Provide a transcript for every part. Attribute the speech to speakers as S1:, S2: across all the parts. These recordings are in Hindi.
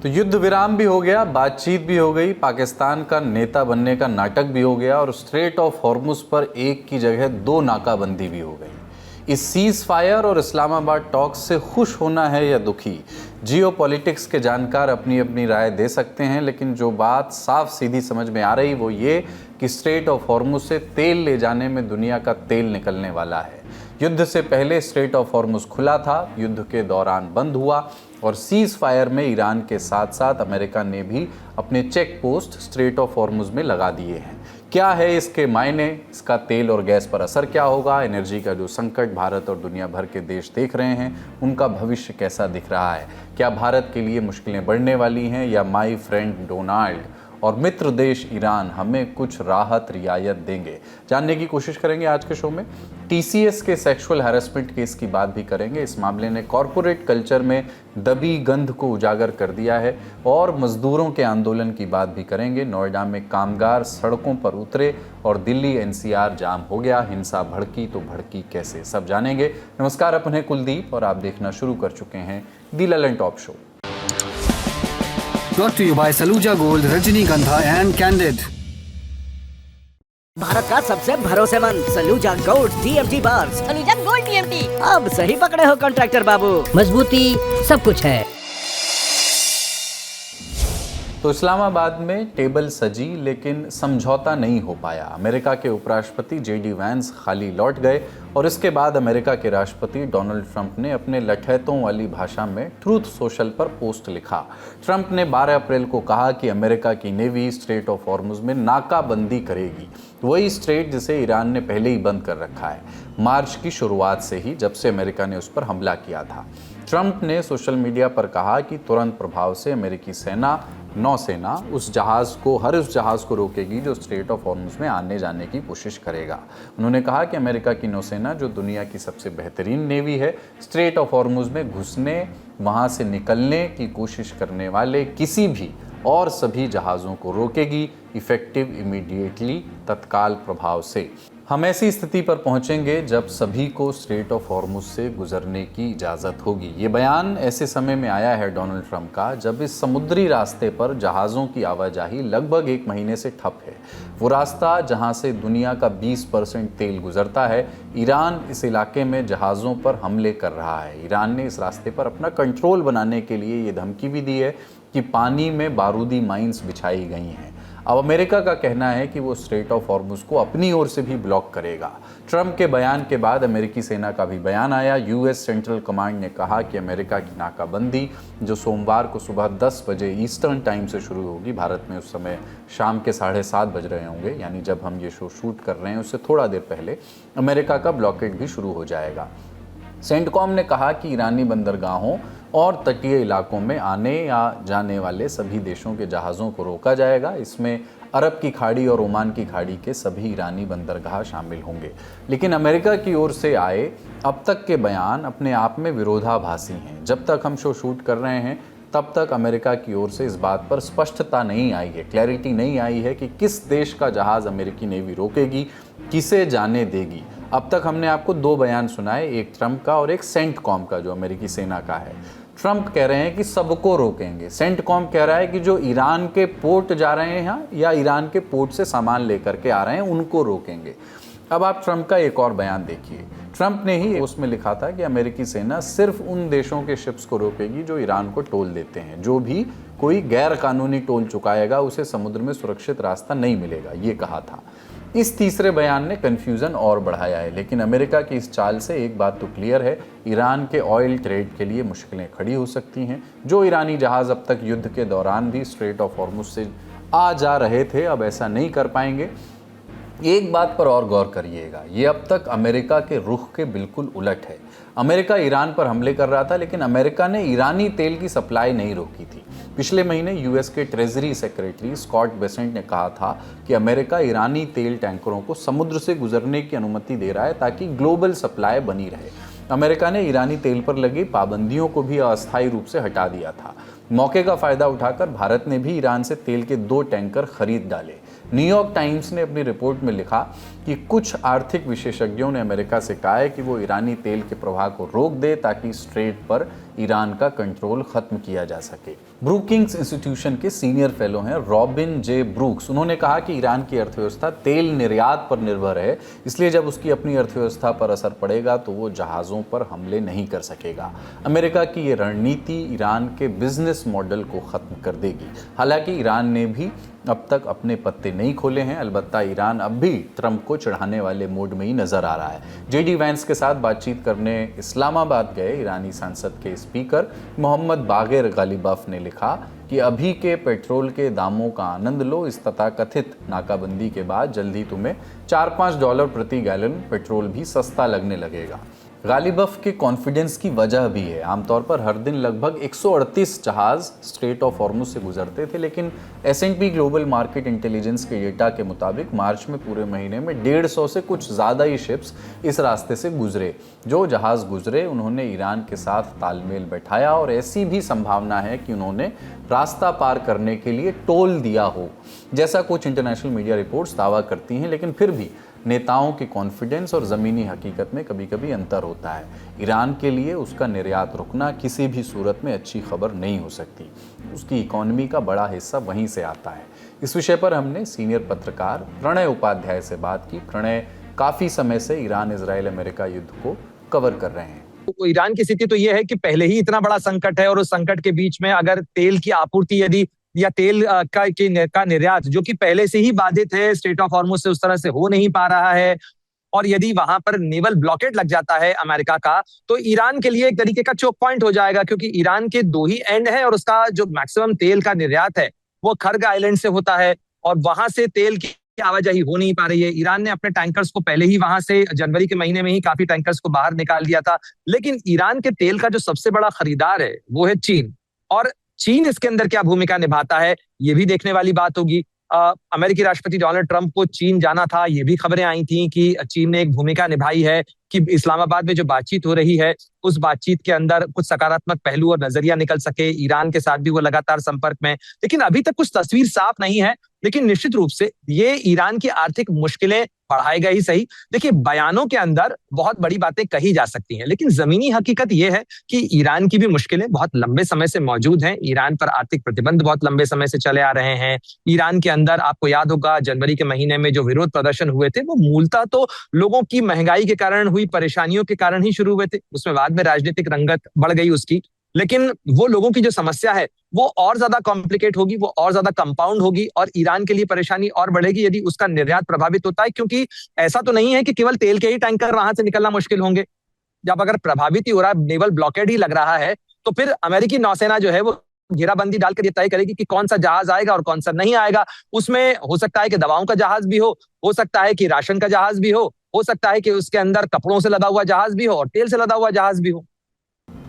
S1: तो युद्ध विराम भी हो गया, बातचीत भी हो गई, पाकिस्तान का नेता बनने का नाटक भी हो गया और स्ट्रेट ऑफ हॉर्मुज पर एक की जगह 2 नाकाबंदी भी हो गई। इस सीज फायर और इस्लामाबाद टॉक्स से खुश होना है या दुखी, जियोपॉलिटिक्स के जानकार अपनी अपनी राय दे सकते हैं, लेकिन जो बात साफ सीधी समझ में आ रही वो ये कि स्ट्रेट ऑफ हॉर्मुज से तेल ले जाने में दुनिया का तेल निकलने वाला है। युद्ध से पहले स्ट्रेट ऑफ हॉर्मुज खुला था, युद्ध के दौरान बंद हुआ और सीज फायर में ईरान के साथ साथ अमेरिका ने भी अपने check post strait of Hormuz में लगा दिए हैं। क्या है इसके मायने, इसका तेल और गैस पर असर क्या होगा, एनर्जी का जो संकट भारत और दुनिया भर के देश देख रहे हैं उनका भविष्य कैसा दिख रहा है, क्या भारत के लिए मुश्किलें बढ़ने वाली हैं या माय फ्रेंड डोनाल्ड और मित्र देश ईरान हमें कुछ राहत रियायत देंगे, जानने की कोशिश करेंगे आज के शो में। टीसीएस के सेक्सुअल हैरेसमेंट केस की बात भी करेंगे। इस मामले ने कॉरपोरेट कल्चर में दबी गंध को उजागर कर दिया है और मजदूरों के आंदोलन की बात भी करेंगे। नोएडा में कामगार सड़कों पर उतरे और दिल्ली एनसीआर जाम हो गया, हिंसा भड़की तो भड़की कैसे, सब जानेंगे। नमस्कार, अपन हैं कुलदीप और आप देखना शुरू कर चुके हैं the Lallantop show.
S2: Brought to you by Saluja Gold, Rajnigandha and Candid.
S3: भारत का सबसे भरोसेमंद Saluja gold TMT bars.
S4: Saluja gold TMT.
S3: अब सही पकड़े हो कॉन्ट्रैक्टर बाबू,
S4: मजबूती सब कुछ है।
S1: तो इस्लामाबाद में टेबल सजी लेकिन समझौता नहीं हो पाया। अमेरिका के उपराष्ट्रपति जेडी वैंस खाली लौट गए और इसके बाद अमेरिका के राष्ट्रपति डोनाल्ड ट्रंप ने अपने लठैतों वाली भाषा में ट्रूथ सोशल पर पोस्ट लिखा। ट्रंप ने 12 अप्रैल को कहा कि अमेरिका की नेवी स्ट्रेट ऑफ हॉर्मुज में नाकाबंदी करेगी, वही स्ट्रेट जिसे ईरान ने पहले ही बंद कर रखा है मार्च की शुरुआत से ही, जब से अमेरिका ने उस पर हमला किया था। ट्रंप ने सोशल मीडिया पर कहा कि तुरंत प्रभाव से अमेरिकी सेना, नौसेना हर उस जहाज़ को रोकेगी जो स्ट्रेट ऑफ हॉर्मुज में आने जाने की कोशिश करेगा। उन्होंने कहा कि अमेरिका की नौसेना, जो दुनिया की सबसे बेहतरीन नेवी है, स्ट्रेट ऑफ हॉर्मुज में घुसने, वहां से निकलने की कोशिश करने वाले किसी भी और सभी जहाज़ों को रोकेगी, इफेक्टिव, इमीडिएटली, तत्काल प्रभाव से। हम ऐसी स्थिति पर पहुंचेंगे जब सभी को स्ट्रेट ऑफ हॉर्मुज से गुजरने की इजाज़त होगी। ये बयान ऐसे समय में आया है डोनाल्ड ट्रंप का जब इस समुद्री रास्ते पर जहाज़ों की आवाजाही लगभग 1 महीने से ठप है। वो रास्ता जहां से दुनिया का 20% तेल गुजरता है, ईरान इस इलाके में जहाज़ों पर हमले कर रहा है। ईरान ने इस रास्ते पर अपना कंट्रोल बनाने के लिए ये धमकी भी दी है कि पानी में बारूदी माइंस बिछाई गई हैं। अब अमेरिका का कहना है कि वो स्ट्रेट ऑफ हॉर्मुज को अपनी ओर से भी ब्लॉक करेगा। ट्रंप के बयान के बाद अमेरिकी सेना का भी बयान आया। यूएस सेंट्रल कमांड ने कहा कि अमेरिका की नाकाबंदी, जो सोमवार को सुबह 10 बजे ईस्टर्न टाइम से शुरू होगी, भारत में उस समय शाम के 7:30 बज रहे होंगे, यानी जब हम ये शो शूट कर रहे हैं उससे थोड़ा देर पहले अमेरिका का ब्लॉकेड भी शुरू हो जाएगा। सेंटकॉम ने कहा कि ईरानी बंदरगाहों और तटीय इलाकों में आने या जाने वाले सभी देशों के जहाज़ों को रोका जाएगा। इसमें अरब की खाड़ी और ओमान की खाड़ी के सभी ईरानी बंदरगाह शामिल होंगे। लेकिन अमेरिका की ओर से आए अब तक के बयान अपने आप में विरोधाभासी हैं। जब तक हम शो शूट कर रहे हैं तब तक अमेरिका की ओर से इस बात पर स्पष्टता नहीं आई है, क्लैरिटी नहीं आई है कि किस देश का जहाज़ अमेरिकी नेवी रोकेगी, किसे जाने देगी। अब तक हमने आपको 2 बयान सुनाए, एक ट्रंप का और एक सेंटकॉम का जो अमेरिकी सेना का है। ट्रंप कह रहे हैं कि सबको रोकेंगे, सेंटकॉम कह रहा है कि जो ईरान के पोर्ट जा रहे हैं या ईरान के पोर्ट से सामान लेकर के आ रहे हैं उनको रोकेंगे। अब आप ट्रंप का एक और बयान देखिए। ट्रंप ने ही उसमें लिखा था कि अमेरिकी सेना सिर्फ उन देशों के शिप्स को रोकेगी जो ईरान को टोल देते हैं। जो भी कोई गैर कानूनी टोल चुकाएगा उसे समुद्र में सुरक्षित रास्ता नहीं मिलेगा, ये कहा था। इस तीसरे बयान ने कन्फ्यूज़न और बढ़ाया है, लेकिन अमेरिका की इस चाल से एक बात तो क्लियर है, ईरान के ऑयल ट्रेड के लिए मुश्किलें खड़ी हो सकती हैं। जो ईरानी जहाज़ अब तक युद्ध के दौरान भी स्ट्रेट ऑफ हॉर्मुज से आ जा रहे थे, अब ऐसा नहीं कर पाएंगे। एक बात पर और गौर करिएगा, ये अब तक अमेरिका के रुख के बिल्कुल उलट है। अमेरिका ईरान पर हमले कर रहा था, लेकिन अमेरिका ने ईरानी तेल की सप्लाई नहीं रोकी थी। पिछले महीने यूएस के ट्रेजरी सेक्रेटरी स्कॉट बेसेंट ने कहा था कि अमेरिका ईरानी तेल टैंकरों को समुद्र से गुजरने की अनुमति दे रहा है ताकि ग्लोबल सप्लाई बनी रहे। अमेरिका ने ईरानी तेल पर लगी पाबंदियों को भी अस्थायी रूप से हटा दिया था। मौके का फायदा उठाकर भारत ने भी ईरान से तेल के 2 टैंकर खरीद डाले। न्यूयॉर्क टाइम्स ने अपनी रिपोर्ट में लिखा कि कुछ आर्थिक विशेषज्ञों ने अमेरिका से कहा है कि वो ईरानी तेल के प्रवाह को रोक दे ताकि स्ट्रेट पर ईरान का कंट्रोल खत्म किया जा सके। ब्रूकिंग्स इंस्टीट्यूशन के सीनियर फेलो हैं रॉबिन जे ब्रूक्स। उन्होंने कहा कि ईरान की अर्थव्यवस्था तेल निर्यात पर निर्भर है, इसलिए जब उसकी अपनी अर्थव्यवस्था पर असर पड़ेगा तो वो जहाज़ों पर हमले नहीं कर सकेगा। अमेरिका की ये रणनीति ईरान के बिजनेस मॉडल को ख़त्म कर देगी। हालांकि ईरान ने भी अब तक अपने पत्ते नहीं खोले हैं, अलबत्ता ईरान अब भी ट्रंप को चढ़ाने वाले मोड में ही नजर आ रहा है। जेडी वैंस के साथ बातचीत करने इस्लामाबाद गए ईरानी संसद के स्पीकर मोहम्मद बागेर गालिबफ ने लिखा कि अभी के पेट्रोल के दामों का आनंद लो, इस तथाकथित नाकाबंदी के बाद जल्द ही तुम्हें $4-5 प्रति गैलन पेट्रोल भी सस्ता लगने लगेगा। गालिबफ के कॉन्फिडेंस की वजह भी है। आमतौर पर हर दिन लगभग 138 जहाज़ स्ट्रेट ऑफ हॉर्मुज से गुजरते थे, लेकिन S&P ग्लोबल मार्केट इंटेलिजेंस के डेटा के मुताबिक मार्च में पूरे महीने में 150 से कुछ ज़्यादा ही शिप्स इस रास्ते से गुजरे। जो जहाज़ गुजरे उन्होंने ईरान के साथ तालमेल बैठाया और ऐसी भी संभावना है कि उन्होंने रास्ता पार करने के लिए टोल दिया हो, जैसा कुछ इंटरनेशनल मीडिया रिपोर्ट्स दावा करती हैं। लेकिन फिर भी नेताओं के कॉन्फिडेंस और ज़मीनी हकीकत में कभी कभी अंतर होता है। ईरान के लिए उसका निर्यात रुकना किसी भी सूरत में अच्छी खबर नहीं हो सकती। उसकी इकॉनमी का बड़ा हिस्सा वहीं से आता है। इस विषय पर हमने सीनियर पत्रकार प्रणय उपाध्याय से बात की। प्रणय काफ़ी समय से ईरान इजराइल अमेरिका युद्ध को कवर कर रहे हैं।
S5: तो ईरान की स्थिति तो यह है कि पहले ही इतना बड़ा संकट है और उस संकट के बीच में अगर तेल की आपूर्ति यदि या तेल का निर्यात जो कि पहले से ही बाधित है, स्ट्रेट ऑफ हॉर्मुज से उस तरह से हो नहीं पा रहा है, और यदि वहां पर नेवल ब्लॉकेड लग जाता है अमेरिका का, तो ईरान के लिए एक तरीके का चोक पॉइंट हो जाएगा, क्योंकि ईरान के 2 ही एंड है और उसका जो मैक्सिमम तेल का निर्यात है वो खर्ग आइलैंड से होता है और वहां से तेल की आवाजाही हो नहीं पा रही है। ईरान ने अपने टैंकर्स को पहले ही वहां से जनवरी के महीने में ही काफी टैंकर्स को बाहर निकाल दिया था। लेकिन ईरान के तेल का जो सबसे बड़ा खरीदार है वो है चीन, और चीन इसके अंदर क्या भूमिका निभाता है ये भी देखने वाली बात होगी। अमेरिकी राष्ट्रपति डोनाल्ड ट्रंप को चीन जाना था, ये भी खबरें आई थी कि चीन ने एक भूमिका निभाई है कि इस्लामाबाद में जो बातचीत हो रही है उस बातचीत के अंदर कुछ सकारात्मक पहलू और नजरिया निकल सके। ईरान के साथ भी वो लगातार संपर्क में, लेकिन अभी तक कुछ तस्वीर साफ नहीं है। लेकिन निश्चित रूप से ये ईरान की आर्थिक मुश्किलें बढ़ाएगा ही सही। देखिए, बयानों के अंदर बहुत बड़ी बातें कही जा सकती हैं, लेकिन जमीनी हकीकत यह है कि ईरान की भी मुश्किलें बहुत लंबे समय से मौजूद हैं। ईरान पर आर्थिक प्रतिबंध बहुत लंबे समय से चले आ रहे हैं। ईरान के अंदर आपको याद होगा जनवरी के महीने में जो विरोध प्रदर्शन हुए थे वो मूलतः तो लोगों की महंगाई के कारण हुई परेशानियों के कारण ही शुरू हुए थे। उसमें बाद में राजनीतिक रंगत बढ़ गई उसकी, लेकिन वो लोगों की जो समस्या है वो और ज्यादा कॉम्प्लिकेट होगी, वो और ज्यादा कंपाउंड होगी और ईरान के लिए परेशानी और बढ़ेगी यदि उसका निर्यात प्रभावित होता है। क्योंकि ऐसा तो नहीं है कि केवल तेल के ही टैंकर वहां से निकलना मुश्किल होंगे। जब अगर प्रभावित ही हो रहा है, नेवल ब्लॉकेड ही लग रहा है, तो फिर अमेरिकी नौसेना जो है वो घेराबंदी डालकर ये तय करेगी कि कौन सा जहाज आएगा और कौन सा नहीं आएगा। उसमें हो सकता है कि दवाओं का जहाज भी हो सकता है कि राशन का जहाज भी हो सकता है कि उसके अंदर कपड़ों से लदा हुआ जहाज भी हो और तेल से लदा हुआ जहाज भी हो।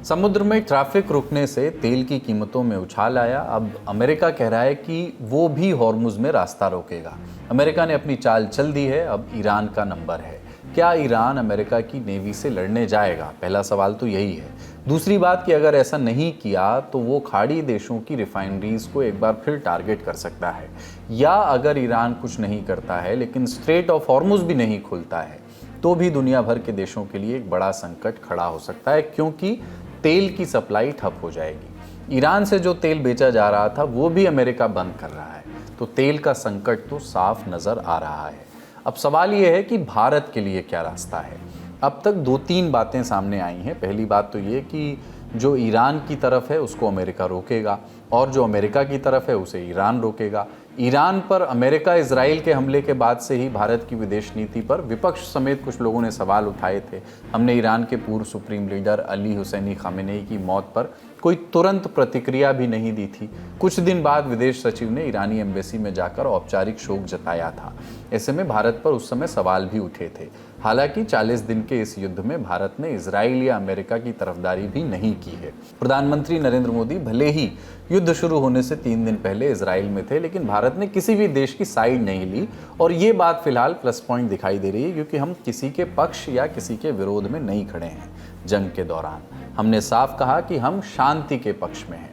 S1: समुद्र में ट्रैफिक रुकने से तेल की कीमतों में उछाल आया। अब अमेरिका कह रहा है कि वो भी हॉर्मुज में रास्ता रोकेगा। अमेरिका ने अपनी चाल चल दी है, अब ईरान का नंबर है। क्या ईरान अमेरिका की नेवी से लड़ने जाएगा? पहला सवाल तो यही है। दूसरी बात कि अगर ऐसा नहीं किया तो वो खाड़ी देशों की रिफाइनरीज को एक बार फिर टारगेट कर सकता है, या अगर ईरान कुछ नहीं करता है लेकिन स्ट्रेट ऑफ हॉर्मुज भी नहीं खुलता है तो भी दुनिया भर के देशों के लिए एक बड़ा संकट खड़ा हो सकता है, क्योंकि तेल की सप्लाई ठप हो जाएगी। ईरान से जो तेल बेचा जा रहा था वो भी अमेरिका बंद कर रहा है, तो तेल का संकट तो साफ नज़र आ रहा है। अब सवाल ये है कि भारत के लिए क्या रास्ता है। अब तक 2-3 बातें सामने आई हैं। पहली बात तो ये कि जो ईरान की तरफ है उसको अमेरिका रोकेगा और जो अमेरिका की तरफ है उसे ईरान रोकेगा। ईरान पर अमेरिका इजराइल के हमले के बाद से ही भारत की विदेश नीति पर विपक्ष समेत कुछ लोगों ने सवाल उठाए थे। हमने ईरान के पूर्व supreme leader Ali Hosseini Khamenei की मौत पर कोई तुरंत प्रतिक्रिया भी नहीं दी थी। कुछ दिन बाद विदेश सचिव ने ईरानी एम्बेसी में जाकर औपचारिक शोक जताया था। ऐसे में भारत पर उस समय सवाल भी उठे थे। हालांकि 40 दिन के इस युद्ध में भारत ने इजराइल या अमेरिका की तरफदारी भी नहीं की है। प्रधानमंत्री नरेंद्र मोदी भले ही युद्ध शुरू होने से 3 दिन पहले इजराइल में थे, लेकिन भारत ने किसी भी देश की साइड नहीं ली और ये बात फिलहाल प्लस पॉइंट दिखाई दे रही है, क्योंकि हम किसी के पक्ष या किसी के विरोध में नहीं खड़े हैं। जंग के दौरान हमने साफ कहा कि हम शांति के पक्ष में हैं।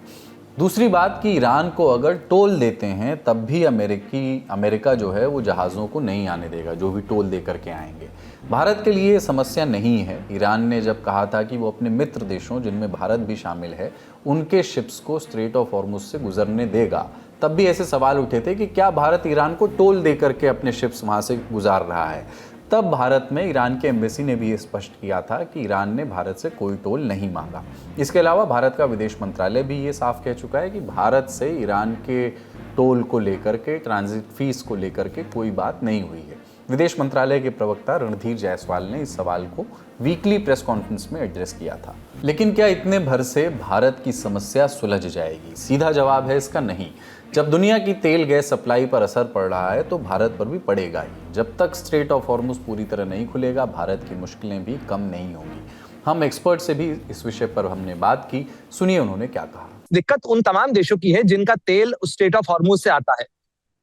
S1: दूसरी बात कि ईरान को अगर टोल देते हैं तब भी अमेरिका जो है वो जहाज़ों को नहीं आने देगा, जो भी टोल दे करके आएंगे। भारत के लिए ये समस्या नहीं है। ईरान ने जब कहा था कि वो अपने मित्र देशों, जिनमें भारत भी शामिल है, उनके शिप्स को स्ट्रेट ऑफ हॉर्मुज से गुजरने देगा, तब भी ऐसे सवाल उठे थे कि क्या भारत ईरान को टोल दे करके अपने शिप्स वहाँ से गुजार रहा है। तब भारत में ईरान के एम्बेसी ने भी ये स्पष्ट किया था कि ईरान ने भारत से कोई टोल नहीं मांगा। इसके अलावा भारत का विदेश मंत्रालय भी ये साफ कह चुका है कि भारत से ईरान के टोल को लेकर के, ट्रांजिट फीस को लेकर के कोई बात नहीं हुई है। विदेश मंत्रालय के प्रवक्ता रणधीर जायसवाल ने इस सवाल को वीकली प्रेस कॉन्फ्रेंस में एड्रेस किया था। लेकिन क्या इतने भर से भारत की समस्या सुलझ जाएगी? सीधा जवाब है इसका नहीं। जब दुनिया की तेल गैस सप्लाई पर असर पड़ रहा है तो भारत पर भी पड़ेगा ही। जब तक स्ट्रेट ऑफ हॉर्मुज पूरी तरह नहीं खुलेगा, भारत की मुश्किलें भी कम नहीं होंगी। हम एक्सपर्ट से भी इस विषय पर हमने बात की, सुनिए उन्होंने क्या कहा।
S5: दिक्कत उन तमाम देशों की है जिनका तेल स्ट्रेट ऑफ हॉर्मुज से आता है,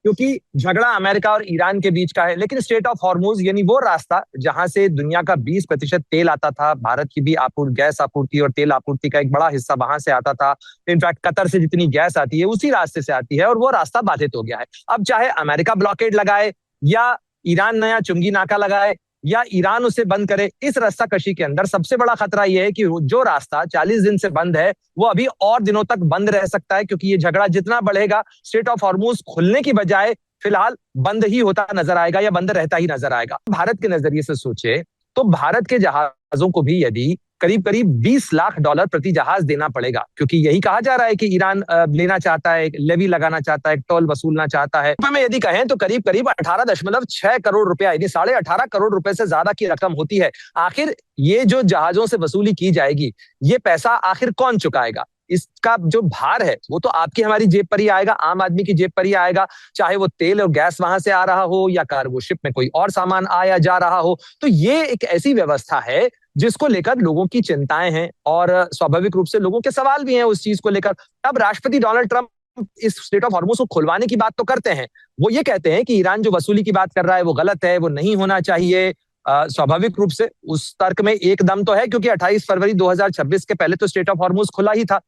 S5: क्योंकि झगड़ा अमेरिका और ईरान के बीच का है। लेकिन स्ट्रेट ऑफ हॉर्मुज यानी वो रास्ता जहां से दुनिया का 20% तेल आता था, भारत की भी गैस आपूर्ति और तेल आपूर्ति का एक बड़ा हिस्सा वहां से आता था। इनफैक्ट कतर से जितनी गैस आती है उसी रास्ते से आती है, और वो रास्ता बाधित हो गया है। अब चाहे अमेरिका ब्लॉकेड लगाए या ईरान नया चुंगी नाका लगाए या ईरान उसे बंद करे, इस रास्ता कशी के अंदर सबसे बड़ा खतरा यह है कि जो रास्ता 40 दिन से बंद है वो अभी और दिनों तक बंद रह सकता है, क्योंकि ये झगड़ा जितना बढ़ेगा स्ट्रेट ऑफ हॉर्मुज खुलने की बजाय फिलहाल बंद ही होता नजर आएगा या बंद रहता ही नजर आएगा। भारत के नजरिए से सोचे तो भारत के जहाजों को भी यदि करीब करीब $20 लाख प्रति जहाज देना पड़ेगा, क्योंकि यही कहा जा रहा है कि ईरान लेना चाहता है, लेवी लगाना चाहता है, टोल वसूलना चाहता है। में यदि कहें तो करीब करीब 18.6 करोड़ रुपया, यानी 18.5 करोड़ रुपए से ज्यादा की रकम होती है। आखिर ये जो जहाजों से वसूली की जाएगी, ये पैसा आखिर कौन चुकाएगा? इसका जो भार है वो तो आपकी हमारी जेब पर ही आएगा, आम आदमी की जेब पर ही आएगा, चाहे वो तेल और गैस वहां से आ रहा हो या कार्गो शिप में कोई और सामान आया जा रहा हो। तो ये एक ऐसी व्यवस्था है जिसको लेकर लोगों की चिंताएं हैं और स्वाभाविक रूप से लोगों के सवाल भी हैं उस चीज को लेकर। अब राष्ट्रपति डोनाल्ड ट्रंप इस स्ट्रेट ऑफ हॉर्मुज को खुलवाने की बात तो करते हैं, वो ये कहते हैं कि ईरान जो वसूली की बात कर रहा है वो गलत है, वो नहीं होना चाहिए। स्वाभाविक रूप से उस तर्क में एक दम तो है, क्योंकि 28 फरवरी 2026 के पहले तो स्ट्रेट ऑफ हॉर्मुज खुला ही था।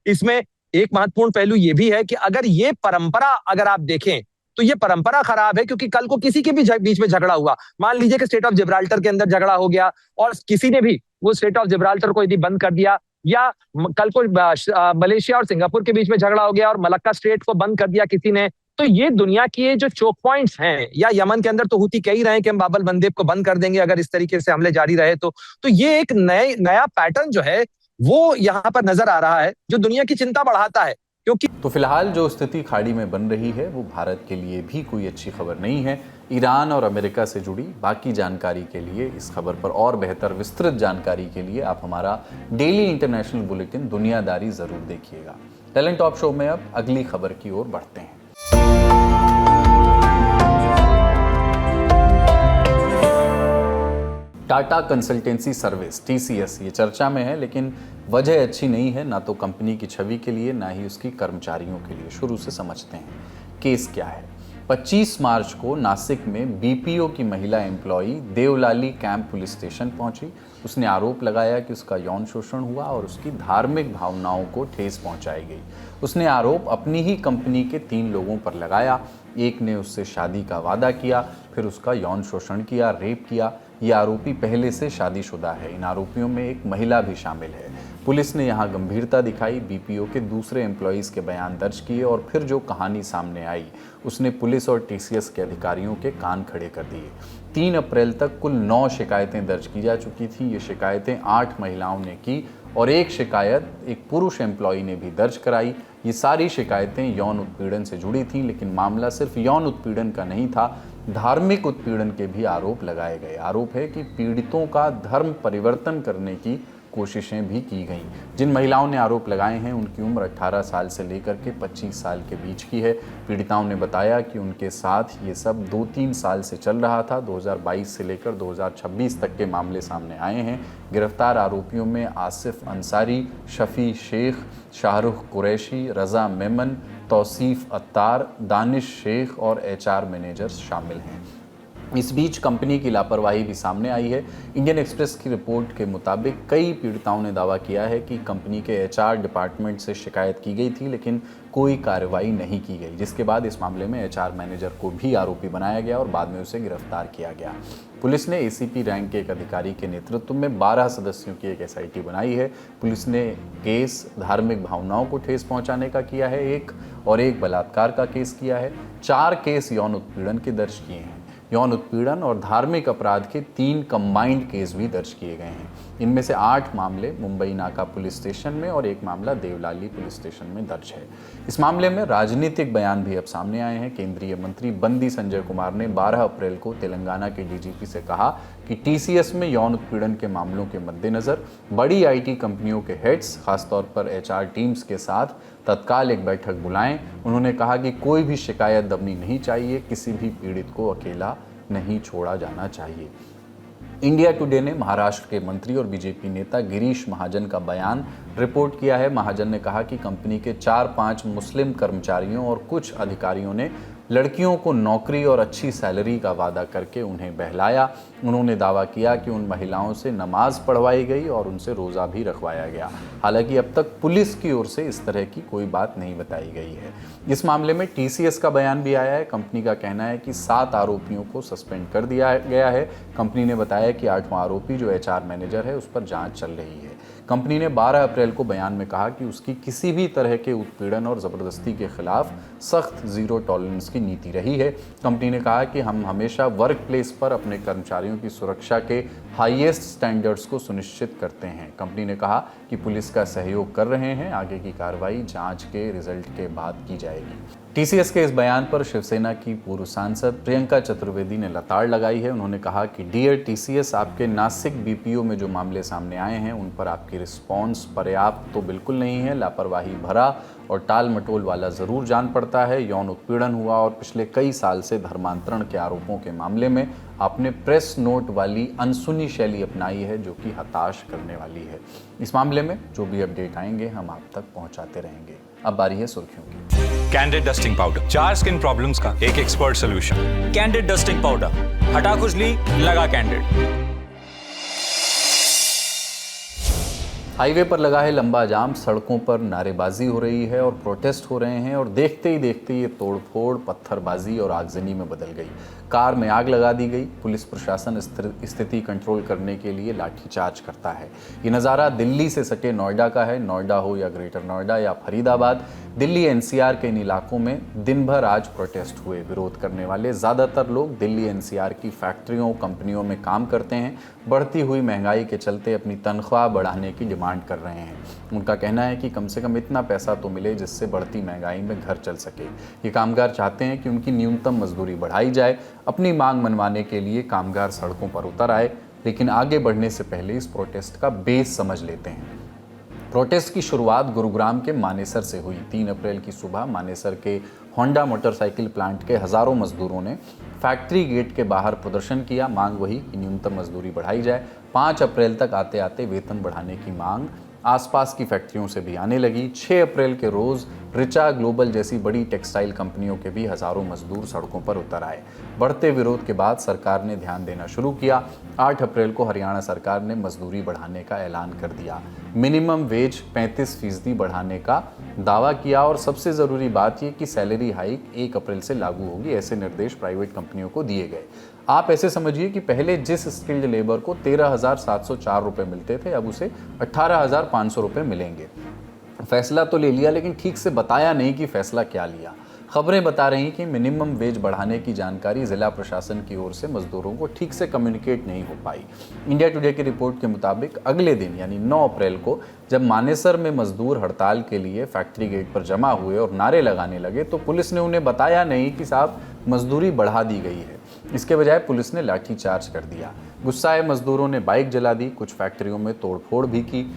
S5: इसमें एक महत्वपूर्ण पहलू ये भी है कि अगर ये परंपरा अगर आप देखें तो ये परंपरा खराब है, क्योंकि कल को किसी के भी बीच में झगड़ा हुआ, मान लीजिए कि स्ट्रेट ऑफ जिब्राल्टर के अंदर झगड़ा हो गया और किसी ने भी वो स्ट्रेट ऑफ जिब्राल्टर को यदि बंद कर दिया, या कल को मलेशिया और सिंगापुर के बीच में झगड़ा हो गया और मलक्का स्ट्रेट को बंद कर दिया किसी ने, तो ये दुनिया की जो चोक पॉइंट्स हैं, या यमन के अंदर तो हूती कह ही रहे हैं कि हम बाबल मंदेब को बंद कर देंगे अगर इस तरीके से हमले जारी रहे तो ये एक नया पैटर्न जो है वो यहाँ पर नजर आ रहा है, जो दुनिया की चिंता बढ़ाता है। क्योंकि
S1: तो फिलहाल जो स्थिति खाड़ी में बन रही है वो भारत के लिए भी कोई अच्छी खबर नहीं है। ईरान और अमेरिका से जुड़ी बाकी जानकारी के लिए, इस खबर पर और बेहतर विस्तृत जानकारी के लिए आप हमारा डेली इंटरनेशनल बुलेटिन दुनियादारी जरूर देखिएगा। टैलेंट टॉप शो में अब अगली खबर की ओर बढ़ते हैं। टाटा कंसल्टेंसी सर्विस TCS ये चर्चा में है, लेकिन वजह अच्छी नहीं है, ना तो कंपनी की छवि के लिए ना ही उसकी कर्मचारियों के लिए। शुरू से समझते हैं केस क्या है। 25 मार्च को नासिक में BPO की महिला employee Devlali camp police station पहुंची। उसने आरोप लगाया कि उसका यौन शोषण हुआ और उसकी धार्मिक भावनाओं को ठेस पहुंचाई गई। उसने आरोप अपनी ही कंपनी के 3 लोगों पर लगाया। एक ने उससे शादी का वादा किया, फिर उसका यौन शोषण किया, रेप किया। ये आरोपी पहले से शादीशुदा है। इन आरोपियों में एक महिला भी शामिल है। पुलिस ने यहाँ गंभीरता दिखाई, BPO के दूसरे एम्प्लॉयज़ के बयान दर्ज किए और फिर जो कहानी सामने आई उसने पुलिस और TCS के अधिकारियों के कान खड़े कर दिए। 3 अप्रैल तक कुल 9 शिकायतें दर्ज की जा चुकी थीं। ये शिकायतें 8 महिलाओं ने की और एक शिकायत एक पुरुष एम्प्लॉई ने भी दर्ज कराई। ये सारी शिकायतें यौन उत्पीड़न से जुड़ी थीं, लेकिन मामला सिर्फ यौन उत्पीड़न का नहीं था, धार्मिक उत्पीड़न के भी आरोप लगाए गए। आरोप है कि पीड़ितों का धर्म परिवर्तन करने की कोशिशें भी की गईं। जिन महिलाओं ने आरोप लगाए हैं उनकी उम्र 18 साल से लेकर के 25 साल के बीच की है। पीड़िताओं ने बताया कि उनके साथ ये सब 2-3 साल से चल रहा था। 2022 से लेकर 2026 तक के मामले सामने आए हैं। गिरफ्तार आरोपियों में आसिफ अंसारी, शफी शेख, शाहरुख कुरैशी, रज़ा मेमन, तौसीफ अत्तार, दानिश शेख और HR मैनेजर्स शामिल हैं। इस बीच कंपनी की लापरवाही भी सामने आई है। इंडियन एक्सप्रेस की रिपोर्ट के मुताबिक कई पीड़िताओं ने दावा किया है कि कंपनी के एचआर डिपार्टमेंट से शिकायत की गई थी, लेकिन कोई कार्रवाई नहीं की गई, जिसके बाद इस मामले में एचआर मैनेजर को भी आरोपी बनाया गया और बाद में उसे गिरफ्तार किया गया। पुलिस ने एसीपी रैंक के एक अधिकारी के नेतृत्व में 12 सदस्यों की एक एसआईटी बनाई है। पुलिस ने केस धार्मिक भावनाओं को ठेस पहुंचाने का किया है एक बलात्कार का केस किया है। 4 केस यौन उत्पीड़न के दर्ज किए हैं। यौन उत्पीड़न और धार्मिक अपराध के 3 कंबाइंड केस भी दर्ज किए गए हैं। इनमें से 8 मामले मुंबई नाका पुलिस स्टेशन में और 1 मामला देवलाली पुलिस स्टेशन में दर्ज है। इस मामले में राजनीतिक बयान भी अब सामने आए हैं। केंद्रीय मंत्री बंदी संजय कुमार ने 12 अप्रैल को तेलंगाना के डीजीपी से कहा कि टीसीएस में यौन उत्पीड़न के मामलों के मद्देनजर बड़ी आईटी कंपनियों के हेड्स, खासतौर पर एचआर टीम्स के साथ तत्काल एक बैठक बुलाएं। उन्होंने कहा कि कोई भी शिकायत दबनी नहीं चाहिए, किसी भी पीड़ित को अकेला नहीं छोड़ा जाना चाहिए। इंडिया टुडे ने महाराष्ट्र के मंत्री और बीजेपी नेता गिरीश महाजन का बयान रिपोर्ट किया है। महाजन ने कहा कि कंपनी के 4-5 मुस्लिम कर्मचारियों और कुछ अधिकारियों ने लड़कियों को नौकरी और अच्छी सैलरी का वादा करके उन्हें बहलाया। उन्होंने दावा किया कि उन महिलाओं से नमाज पढ़वाई गई और उनसे रोज़ा भी रखवाया गया। हालांकि अब तक पुलिस की ओर से इस तरह की कोई बात नहीं बताई गई है। इस मामले में टीसीएस का बयान भी आया है। कंपनी का कहना है कि 7 आरोपियों को सस्पेंड कर दिया गया है। कंपनी ने बताया कि 8वां आरोपी जो एचआर मैनेजर है उस पर जाँच चल रही है। कंपनी ने 12 अप्रैल को बयान में कहा कि उसकी किसी भी तरह के उत्पीड़न और ज़बरदस्ती के खिलाफ सख्त ज़ीरो टॉलरेंस की नीति रही है। कंपनी ने कहा कि हम हमेशा वर्क प्लेस पर अपने कर्मचारियों की सुरक्षा के हाईएस्ट स्टैंडर्ड्स को सुनिश्चित करते हैं। कंपनी ने कहा कि पुलिस का सहयोग कर रहे हैं। आगे की कार्रवाई जांच के रिजल्ट के बाद की जाएगी। टीसीएस के इस बयान पर शिवसेना की पूर्व सांसद प्रियंका चतुर्वेदी ने लताड़ लगाई है। उन्होंने कहा कि डियर टीसीएस, आपके नासिक बीपीओ में जो मामले सामने आए हैं उन पर आपकी रिस्पॉन्स पर्याप्त तो बिल्कुल नहीं है। लापरवाही भरा और टाल मटोल वाला ज़रूर जान पड़ता है। यौन उत्पीड़न हुआ और पिछले कई साल से धर्मांतरण के आरोपों के मामले में आपने प्रेस नोट वाली अनसुनी शैली अपनाई है, जो कि हताश करने वाली है। इस मामले में जो भी अपडेट आएंगे हम आप तक पहुंचाते रहेंगे। अब बारी है सुर्खियों की।
S6: Candid dusting powder, 4 skin problems का एक expert solution. Candid dusting powder, हटा खुजली, लगा कैंडिड।
S1: हाईवे पर लगा है लंबा जाम, सड़कों पर नारेबाजी हो रही है और प्रोटेस्ट हो रहे हैं और देखते ही देखते ये तोड़फोड़, पत्थरबाजी और आगजनी में बदल गई। कार में आग लगा दी गई। पुलिस प्रशासन स्थिति कंट्रोल करने के लिए लाठीचार्ज करता है। ये नज़ारा दिल्ली से सटे नोएडा का है। नोएडा हो या ग्रेटर नोएडा या फरीदाबाद, दिल्ली एनसीआर के इन इलाकों में दिन भर आज प्रोटेस्ट हुए। विरोध करने वाले ज़्यादातर लोग दिल्ली एनसीआर की फैक्ट्रियों, कंपनियों में काम करते हैं। बढ़ती हुई महंगाई के चलते अपनी तनख्वाह बढ़ाने की डिमांड कर रहे हैं। उनका कहना है कि कम से कम इतना पैसा तो मिले जिससे बढ़ती महंगाई में घर चल सके। ये कामगार चाहते हैं कि उनकी न्यूनतम मजदूरी बढ़ाई जाए। अपनी मांग मनवाने के लिए कामगार सड़कों पर उतर आए। लेकिन आगे बढ़ने से पहले इस प्रोटेस्ट का बेस समझ लेते हैं। प्रोटेस्ट की शुरुआत गुरुग्राम के मानेसर से हुई। 3 अप्रैल की सुबह मानेसर के होंडा मोटरसाइकिल प्लांट के हजारों मजदूरों ने फैक्ट्री गेट के बाहर प्रदर्शन किया। मांग वही कि न्यूनतम मजदूरी बढ़ाई जाए। 5 अप्रैल तक आते आते वेतन बढ़ाने की मांग आसपास की फैक्ट्रियों से भी आने लगी। 6 अप्रैल के रोज़ रिचा ग्लोबल जैसी बड़ी टेक्सटाइल कंपनियों के भी हजारों मजदूर सड़कों पर उतर आए। बढ़ते विरोध के बाद सरकार ने ध्यान देना शुरू किया। 8 अप्रैल को हरियाणा सरकार ने मजदूरी बढ़ाने का ऐलान कर दिया। मिनिमम वेज 35% बढ़ाने का दावा किया और सबसे ज़रूरी बात यह कि सैलरी हाइक 1 अप्रैल से लागू होगी। ऐसे निर्देश प्राइवेट कंपनियों को दिए गए। आप ऐसे समझिए कि पहले जिस स्किल्ड लेबर को 13,704 रुपये मिलते थे, अब उसे 18,500 रुपये मिलेंगे। फैसला तो ले लिया, लेकिन ठीक से बताया नहीं कि फैसला क्या लिया। खबरें बता रही कि मिनिमम वेज बढ़ाने की जानकारी जिला प्रशासन की ओर से मजदूरों को ठीक से कम्युनिकेट नहीं हो पाई। इंडिया टुडे की रिपोर्ट के मुताबिक अगले दिन यानी 9 अप्रैल को जब मानेसर में मजदूर हड़ताल के लिए फैक्ट्री गेट पर जमा हुए और नारे लगाने लगे, तो पुलिस ने उन्हें बताया नहीं कि साहब मजदूरी बढ़ा दी गई है। इसके बजाय पुलिस ने लाठीचार्ज कर दिया। गुस्साए मजदूरों ने बाइक जला दी। कुछ फैक्ट्रियों में तोड़फोड़ भी की।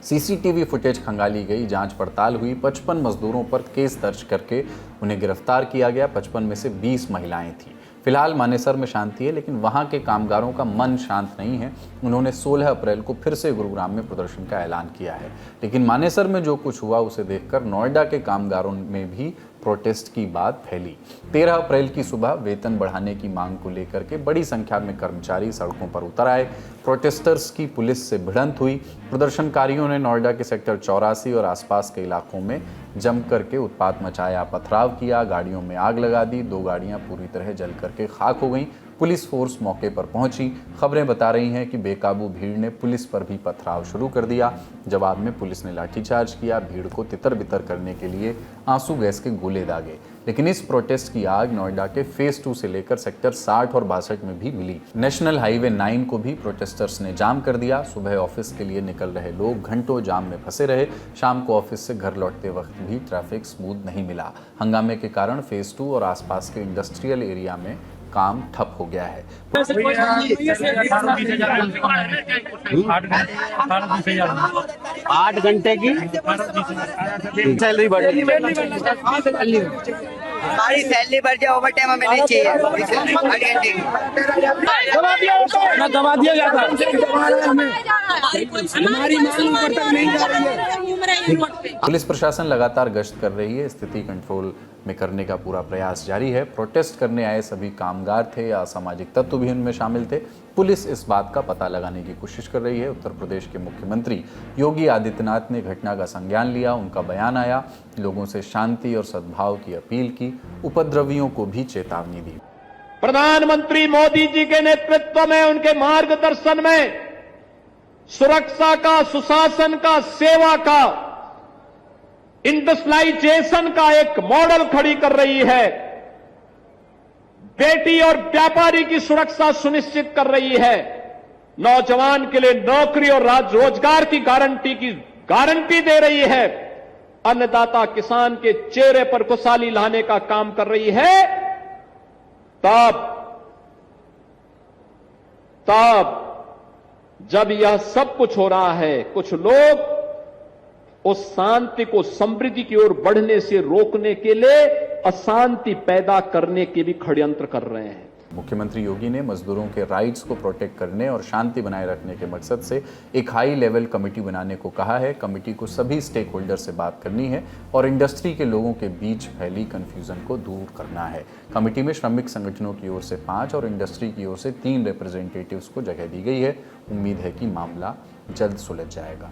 S1: सीसीटीवी फुटेज खंगाली गई। जांच पड़ताल हुई। 55 मजदूरों पर केस दर्ज करके उन्हें गिरफ्तार किया गया। 55 में से 20 महिलाएं थीं। फिलहाल मानेसर में शांति है, लेकिन वहां के कामगारों का मन शांत नहीं है। उन्होंने 16 अप्रैल को फिर से गुरुग्राम में प्रदर्शन का ऐलान किया है। लेकिन मानेसर में जो कुछ हुआ उसे देखकर नोएडा के कामगारों में भी प्रोटेस्ट की बात फैली। 13 अप्रैल की सुबह वेतन बढ़ाने की मांग को लेकर के बड़ी संख्या में कर्मचारी सड़कों पर उतर आए। प्रोटेस्टर्स की पुलिस से भिड़ंत हुई। प्रदर्शनकारियों ने नोएडा के सेक्टर 84 और आसपास के इलाकों में जम करके उत्पात मचाया, पथराव किया, गाड़ियों में आग लगा दी। 2 गाड़ियां पूरी तरह जल करके खाक हो गईं। पुलिस फोर्स मौके पर पहुंची। खबरें बता रही हैं कि बेकाबू भीड़ ने पुलिस पर भी पथराव शुरू कर दिया। जवाब में पुलिस ने लाठीचार्ज किया, भीड़ को तितर-बितर करने के लिए आंसू गैस के गोले दागे। लेकिन इस प्रोटेस्ट की आग नोएडा के फेज 2 से लेकर सेक्टर 60 और 62 में भी मिली। नेशनल हाईवे 9 को भी प्रोटेस्टर्स ने जाम कर दिया। सुबह ऑफिस के लिए निकल रहे लोग घंटों जाम में फंसे रहे। शाम को ऑफिस से घर लौटते वक्त भी ट्रैफिक स्मूथ नहीं मिला। हंगामे के कारण फेज 2 और आसपास के इंडस्ट्रियल एरिया में काम ठप हो गया है।
S7: 8 घंटे की सैलरी बढ़ी।
S3: हमारी सैलरी बढ़ जाए, ओवर टाइम हमें नहीं चाहिए।
S7: दबा दिया जाता हमारी मांग ऊपर तक नहीं जा रही है।
S1: पुलिस प्रशासन लगातार गश्त कर रही है। स्थिति कंट्रोल में करने का पूरा प्रयास जारी है। प्रोटेस्ट करने आए सभी कामगार थे या असामाजिक तत्व भी उनमें शामिल थे। पुलिस इस बात का पता लगाने की कोशिश कर रही है। उत्तर प्रदेश के मुख्यमंत्री योगी आदित्यनाथ ने घटना का संज्ञान लिया। उनका बयान आया, लोगों से शांति और सद्भाव की अपील की, उपद्रवियों को भी चेतावनी दी।
S8: प्रधानमंत्री मोदी जी के नेतृत्व में, उनके मार्गदर्शन में सुरक्षा का, सुशासन का, सेवा का, इंडस्ट्रियलाइजेशन का एक मॉडल खड़ी कर रही है। बेटी और व्यापारी की सुरक्षा सुनिश्चित कर रही है। नौजवान के लिए नौकरी और रोजगार की गारंटी दे रही है। अन्नदाता किसान के चेहरे पर खुशहाली लाने का काम कर रही है। तब जब यह सब कुछ हो रहा है, कुछ लोग उस शांति को समृद्धि की ओर बढ़ने से रोकने के लिए अशांति पैदा करने के भी षड्यंत्र कर रहे हैं।
S1: मुख्यमंत्री योगी ने मजदूरों के राइट्स को प्रोटेक्ट करने और शांति बनाए रखने के मकसद से एक हाई लेवल कमेटी बनाने को कहा है। कमेटी को सभी स्टेक होल्डर से बात करनी है और इंडस्ट्री के लोगों के बीच फैली कंफ्यूजन को दूर करना है। कमेटी में श्रमिक संगठनों की ओर से 5 और इंडस्ट्री की ओर से 3 रिप्रेजेंटेटिव्स को जगह दी गई है। उम्मीद है कि मामला जल्द सुलझ जाएगा।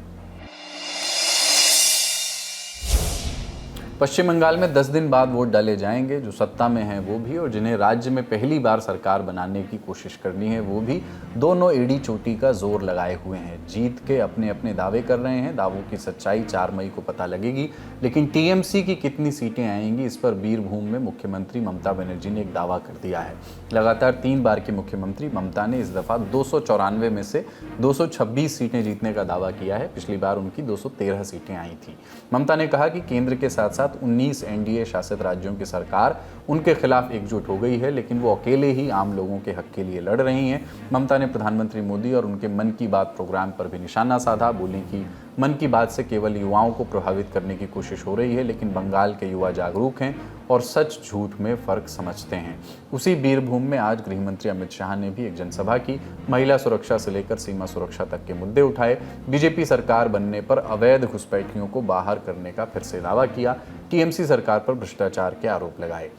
S1: पश्चिम बंगाल में 10 दिन बाद वोट डाले जाएंगे। जो सत्ता में हैं वो भी और जिन्हें राज्य में पहली बार सरकार बनाने की कोशिश करनी है वो भी, दोनों एड़ी चोटी का जोर लगाए हुए हैं। जीत के अपने अपने दावे कर रहे हैं। दावों की सच्चाई 4 मई को पता लगेगी। लेकिन टीएमसी की कितनी सीटें आएंगी, इस पर बीरभूम में मुख्यमंत्री ममता बनर्जी ने एक दावा कर दिया है। लगातार 3 बार की मुख्यमंत्री ममता ने इस दफा 294 में से 226 सीटें जीतने का दावा किया है। पिछली बार उनकी 213 सीटें आई थी। ममता ने कहा कि केंद्र के साथ साथ 19 एनडीए शासित राज्यों की सरकार उनके खिलाफ एकजुट हो गई है, लेकिन वो अकेले ही आम लोगों के हक के लिए लड़ रही हैं। ममता ने प्रधानमंत्री मोदी और उनके मन की बात प्रोग्राम पर भी निशाना साधा। बोली कि मन की बात से केवल युवाओं को प्रभावित करने की कोशिश हो रही है, लेकिन बंगाल के युवा जागरूक हैं और सच झूठ में फर्क समझते हैं। उसी बीरभूम में आज गृह मंत्री अमित शाह ने भी एक जनसभा की। महिला सुरक्षा से लेकर सीमा सुरक्षा तक के मुद्दे उठाए। बीजेपी सरकार बनने पर अवैध घुसपैठियों को बाहर करने का फिर से दावा किया। टीएमसी सरकार पर भ्रष्टाचार के आरोप लगाए।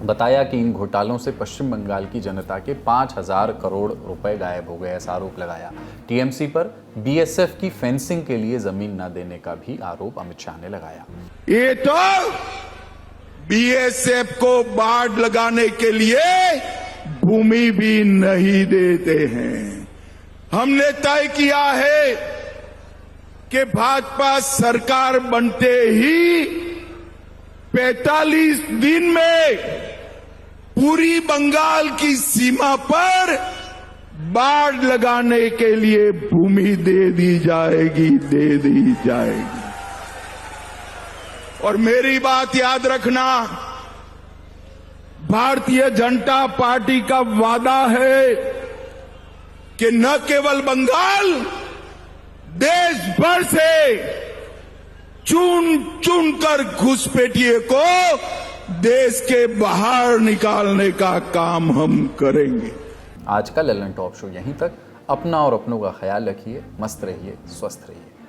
S1: बताया कि इन घोटालों से पश्चिम बंगाल की जनता के 5000 करोड़ रुपए गायब हो गए, ऐसा आरोप लगाया। टीएमसी पर बीएसएफ की फेंसिंग के लिए जमीन न देने का भी आरोप अमित शाह ने लगाया।
S9: ये तो बीएसएफ को बाढ़ लगाने के लिए भूमि भी नहीं देते हैं। हमने तय किया है कि भाजपा सरकार बनते ही 45 दिन में पूरी बंगाल की सीमा पर बाढ़ लगाने के लिए भूमि दे दी जाएगी। और मेरी बात याद रखना, भारतीय जनता पार्टी का वादा है कि न केवल बंगाल, देश भर से चुन कर घुसपैठिए को देश के बाहर निकालने का काम हम करेंगे।
S1: आज का ललन टॉप शो यहीं तक। अपना और अपनों का ख्याल रखिए, मस्त रहिए, स्वस्थ रहिए।